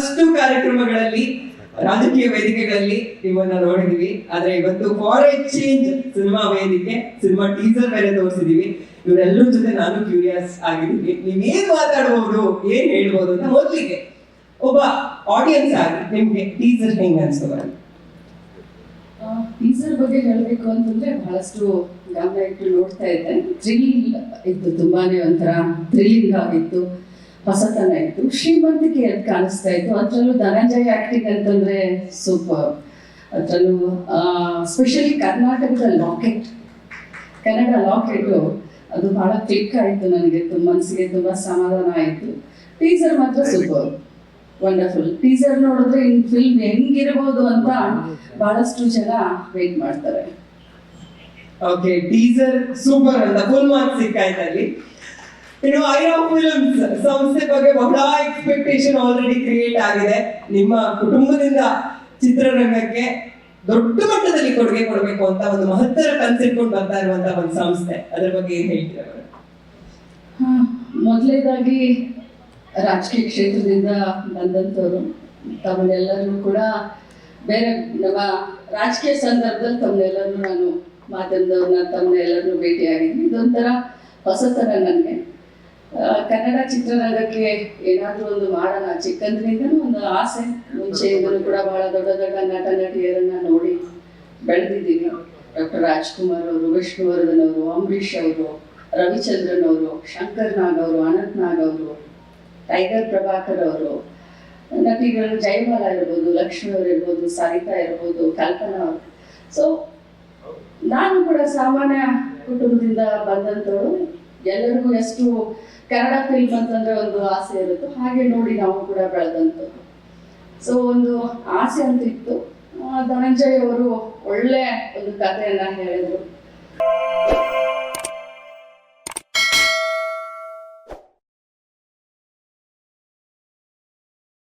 ಬಹಳಷ್ಟು ಕಾರ್ಯಕ್ರಮಗಳಲ್ಲಿ ರಾಜಕೀಯ ವೇದಿಕೆಗಳಲ್ಲಿ ಇವನ್ನ ನೋಡಿದೀವಿ. ಆದ್ರೆ ಇವತ್ತು ಫಾರ್ ಎ ಚೇಂಜ್ ಸಿನಿಮಾ ವೇದಿಕೆ, ಸಿನಿಮಾ ಟೀಸರ್ ಬೇರೆ ತೋರಿಸಿದೀವಿ. ಇವರೆಲ್ಲರ ಜೊತೆ ನಾನು ಕ್ಯೂರಿಯಸ್ ಆಗಿದ್ದೀನಿ. ನೀವೇನ್ ಮಾತಾಡ್ಬೋದು, ಏನ್ ಹೇಳ್ಬೋದು ಅಂತ ಮೊದಲಿಗೆ ಒಬ್ಬ ಆಡಿಯನ್ಸ್ ಆಗಿ ನಿಮ್ಗೆ ಟೀಸರ್ ಹೆಂಗ್ ಅನ್ಸೋದು? ಟೀಸರ್ ಬಗ್ಗೆ ಹೇಳಬೇಕು ಅಂತಂದ್ರೆ ಬಹಳಷ್ಟು ಗಮನ ಇಟ್ಟು ನೋಡ್ತಾ ಇದ್ದೆ. ಥ್ರಿಲ್ ಇತ್ತು, ತುಂಬಾನೇ ಒಂಥರ ಥ್ರಿಲ್ಲಿಂಗ್ ಆಗಿತ್ತು, ಹೊಸತನ ಇತ್ತು, ಶ್ರೀಮಂತಿಕೆ ಎದ್ದು ಕಾಣಿಸ್ತಾ ಇತ್ತು. ಅದರಲ್ಲೂ ಧನಂಜಯ ಆಕ್ಟಿಂಗ್ ಅಂತಂದ್ರೆ ಸೂಪರ್. ಅದರಲ್ಲೂ ಸ್ಪೆಷಲಿ ಕರ್ನಾಟಕದ ಲಾಕೆಟ್, ಕನ್ನಡ ಲಾಕೆಟು ಅದು ಬಹಳ ಕ್ಲಿಕ್ ಆಯಿತು ನನಗೆ, ಮನಸ್ಸಿಗೆ ತುಂಬ ಸಮಾಧಾನ ಆಯಿತು. ಟೀಸರ್ ಮಾತ್ರ ಸೂಪರ್, ವಂಡರ್ಫುಲ್. ಟೀಸರ್ ನೋಡಿದ್ರೆ ಇನ್ ಫಿಲ್ಮ್ ಹೆಂಗಿರ್ಬೋದು ಅಂತ ಬಹಳಷ್ಟು ಜನ ವೇಟ್ ಮಾಡ್ತಾರೆ. ಓಕೆ, ಟೀಸರ್ ಸೂಪರ್ ಅಂತ ಫುಲ್ ಮಾರ್ಕ್ಸ್ ಸಿಕ್ಕಾಯ್ತಲ್ಲಿ. ಇನ್ನು ಐರಾ ಫಿಲ್ಮ್ಸ್ ಸಂಸ್ಥೆ ಬಗ್ಗೆ ಬಹಳ ಎಕ್ಸ್ಪೆಕ್ಟೇಷನ್ ಆಲ್ರೆಡಿ ಕ್ರಿಯೇಟ್ ಆಗಿದೆ. ನಿಮ್ಮ ಕುಟುಂಬದಿಂದ ಚಿತ್ರರಂಗಕ್ಕೆ ದೊಡ್ಡ ಮಟ್ಟದಲ್ಲಿ ಕೊಡುಗೆ ಕೊಡಬೇಕು ಅಂತ ಒಂದು ಮಹತ್ತರ ಕನ್ಸಿಟ್ಕೊಂಡು ಬರ್ತಾ ಇರುವಂತಹ ಒಂದು ಸಂಸ್ಥೆ, ಅದರ ಬಗ್ಗೆ ಏನ್ ಹೇಳ್ತೀರಾ? ಮೊದಲನೇದಾಗಿ ರಾಜಕೀಯ ಕ್ಷೇತ್ರದಿಂದ ಬಂದಂಥವ್ರು ತಮ್ಮನ್ನೆಲ್ಲರೂ ಕೂಡ ಬೇರೆ ನಮ್ಮ ರಾಜಕೀಯ ಸಂದರ್ಭದಲ್ಲಿ ತಮ್ಮನ್ನೆಲ್ಲರೂ ನಾನು ಮಾಧ್ಯಮದವ್ರನ್ನ ತಮ್ಮನ್ನೆಲ್ಲರೂ ಭೇಟಿಯಾಗಿದ್ವಿ. ಇದೊಂಥರ ಹೊಸತನ ನನಗೆ. ಕನ್ನಡ ಚಿತ್ರರಂಗಕ್ಕೆ ಏನಾದರೂ ಒಂದು ಮಾಡೋಣ, ಚಿಕ್ಕಂದ್ರಿಂದನೂ ಒಂದು ಆಸೆ. ಮುಂಚೆಯಿಂದಲೂ ಕೂಡ ಬಹಳ ದೊಡ್ಡ ದೊಡ್ಡ ನಟ ನಟಿಯರನ್ನ ನೋಡಿ ಬೆಳೆದಿದ್ದೀನಿ. ಡಾಕ್ಟರ್ ರಾಜ್ಕುಮಾರ್ ಅವರು, ವಿಷ್ಣುವರ್ಧನ್ ಅವರು, ಅಂಬರೀಷ್ ಅವರು, ರವಿಚಂದ್ರನ್ ಅವರು, ಶಂಕರ್ ನಾಗ್ ಅವರು, ಅನಂತ್ ನಾಗ್ ಅವರು, ಟೈಗರ್ ಪ್ರಭಾಕರ್ ಅವರು, ನಟಿಗಳು ಜಯಮಾಲಾ ಇರ್ಬೋದು, ಲಕ್ಷ್ಮಿ ಅವರು ಇರ್ಬೋದು, ಸರಿತಾ ಇರ್ಬೋದು, ಕಲ್ಪನಾ ಅವರು. ಸೊ ನಾನು ಕೂಡ ಸಾಮಾನ್ಯ ಕುಟುಂಬದಿಂದ ಬಂದಂಥವ್ರು. ಎಲ್ಲರಿಗೂ ಎಷ್ಟು ಕನ್ನಡ ಫಿಲ್ಮ್ ಅಂತಂದ್ರೆ ಒಂದು ಆಸೆ ಇರುತ್ತೋ ಹಾಗೆ ನೋಡಿ ನಾವು ಕೂಡ ಬೆಳೆದಂಥದ್ದು. ಸೊ ಒಂದು ಆಸೆ ಅಂತ ಇತ್ತು. ಧನಂಜಯ್ ಅವರು ಒಳ್ಳೆ ಒಂದು ಕಥೆಯನ್ನ ಹೇಳಿದ್ರು.